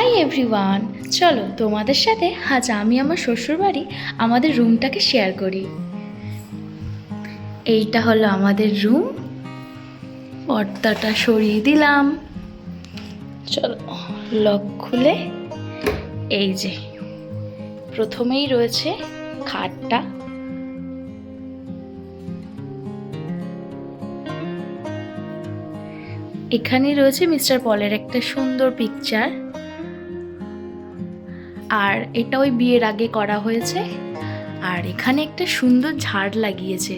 Hi everyone, চলো তোমাদের সাথে আজ আমি আমার শ্বশুরবাড়ি আমাদের রুমটাকে শেয়ার করি। এইটা হলো আমাদের রুম, পর্দাটা সরিয়ে দিলাম। চলো লক খুলে, এই যে প্রথমেই রয়েছে খাটটা, এখানে রয়েছে মিস্টার পলের একটা সুন্দর পিকচার, আর এটা ওই বিয়ের আগে করা হয়েছে। আর এখানে একটা সুন্দর ঝাড় লাগিয়েছে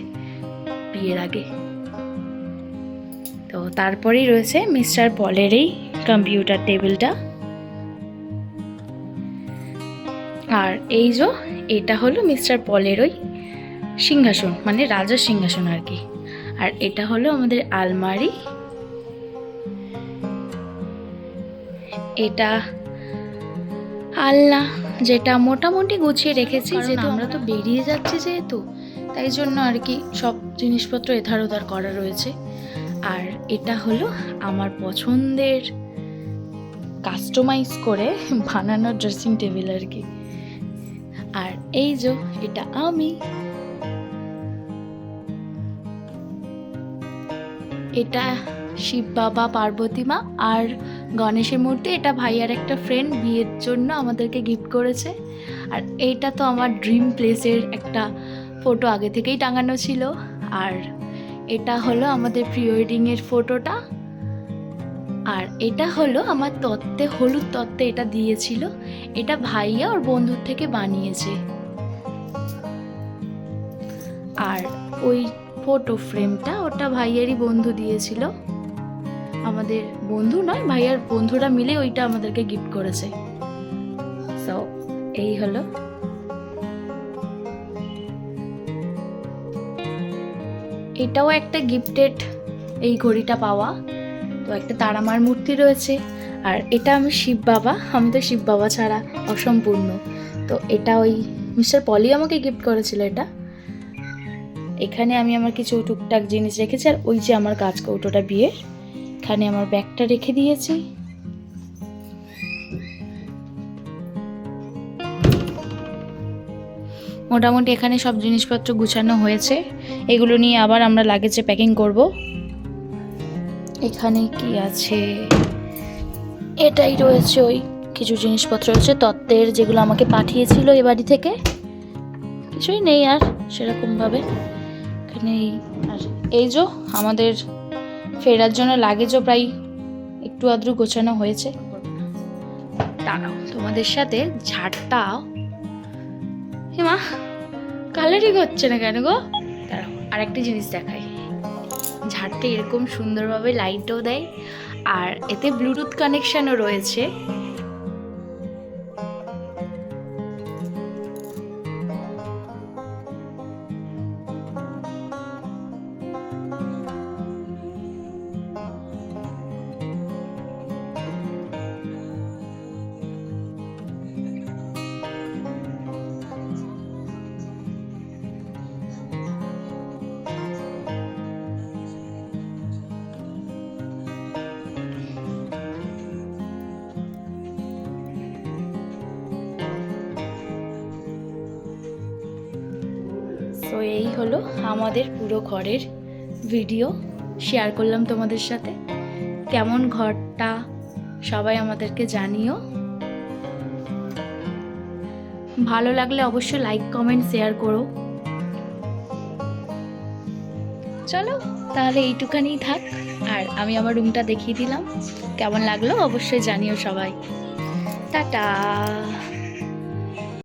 বিয়ের আগে। তো তারপরেই রয়েছে মিস্টার পলের এই কম্পিউটার টেবিলটা। আর এই যে এটা হলো মিস্টার পলের ওই সিংহাসন, মানে রাজার সিংহাসন আর কি। আর এটা হলো আমাদের আলমারি। এটা আলনা, যেটা মোটামুটি গুছিয়ে রেখেছি, যেহেতু আমরা তো বেরিয়ে যাচ্ছি যেহেতু, তাই জন্য আর কি সব জিনিসপত্র এধার ওধার করা রয়েছে। আর এটা হলো আমার পছন্দের কাস্টমাইজ করে বানানো ড্রেসিং টেবিল আর কি। আর এই যে এটা আমি, এটা শিব বাবা, পার্বতী মা আর গণেশের মূর্তি। এটা ভাইয়ার একটা ফ্রেন্ড বিয়ের জন্য আমাদেরকে গিফট করেছে। আর এইটা তো আমার ড্রিম প্লেসের একটা ফটো, আগে থেকেই টাঙানো ছিল। আর এটা হলো আমাদের প্রি ওয়েডিংয়ের ফটোটা। আর এটা হলো আমার তত্ত্বে, হলুদ তত্ত্বে এটা দিয়েছিল, এটা ভাইয়া ওর বন্ধুর থেকে বানিয়েছে। আর ওই ফটো ফ্রেমটা ওটা ভাইয়ারই বন্ধু দিয়েছিল, আমাদের বন্ধু নয়, ভাইয়ার বন্ধুরা মিলে ওইটা আমাদেরকে গিফট করেছে। সো এই হলো। এটাও একটা গিফটেড, এই ঘড়িটা পাওয়া। তো একটা তারামার মূর্তি রয়েছে। আর এটা আমি শিব বাবা, আমি তো শিব বাবা ছাড়া অসম্পূর্ণ। তো এটা ওই মিস্টার পলি আমাকে গিফট করেছিল এটা। এখানে আমি আমার কিছু টুকটাক জিনিস রেখেছি। আর ওই যে আমার কাঁচ কৌটোটা বিয়ের, এখানে আমার ব্যাগটা রেখে দিয়েছি। মোটামুটি এখানে সব জিনিসপত্র গুছানো হয়েছে। এগুলো নিয়ে আবার আমরা লাগেজে প্যাকিং করব। এখানে কি আছে, এটাই রয়েছে, ওই কিছু জিনিসপত্র রয়েছে তত্ত্বের, যেগুলো আমাকে পাঠিয়েছিল এ বাড়ি থেকে। কিছুই নেই আর সেরকমভাবে এখানে। আর এই যে আমাদের ফেরার জন্য লাগেজও প্রায় একটু আদ্রু গোছানো হয়েছে। দাঁড়াও তোমাদের সাথে ঝাড়টাও, মা কালারিং হচ্ছে না কেন গো? দাঁড়াও আর একটা জিনিস দেখাই। ঝাড়টা এরকম সুন্দরভাবে লাইটও দেয়, আর এতে ব্লুটুথ কানেকশনও রয়েছে। তো এই হলো আমাদের পুরো ঘরের ভিডিও, শেয়ার করলাম তোমাদের সাথে। কেমন ঘরটা সবাই আমাদেরকে জানিও। ভালো লাগলে অবশ্যই লাইক, কমেন্ট, শেয়ার করো। চলো তাহলে এইটুখানেই থাক। আর আমি আমার রুমটা দেখিয়ে দিলাম, কেমন লাগলো অবশ্যই জানিও সবাই। টাটা।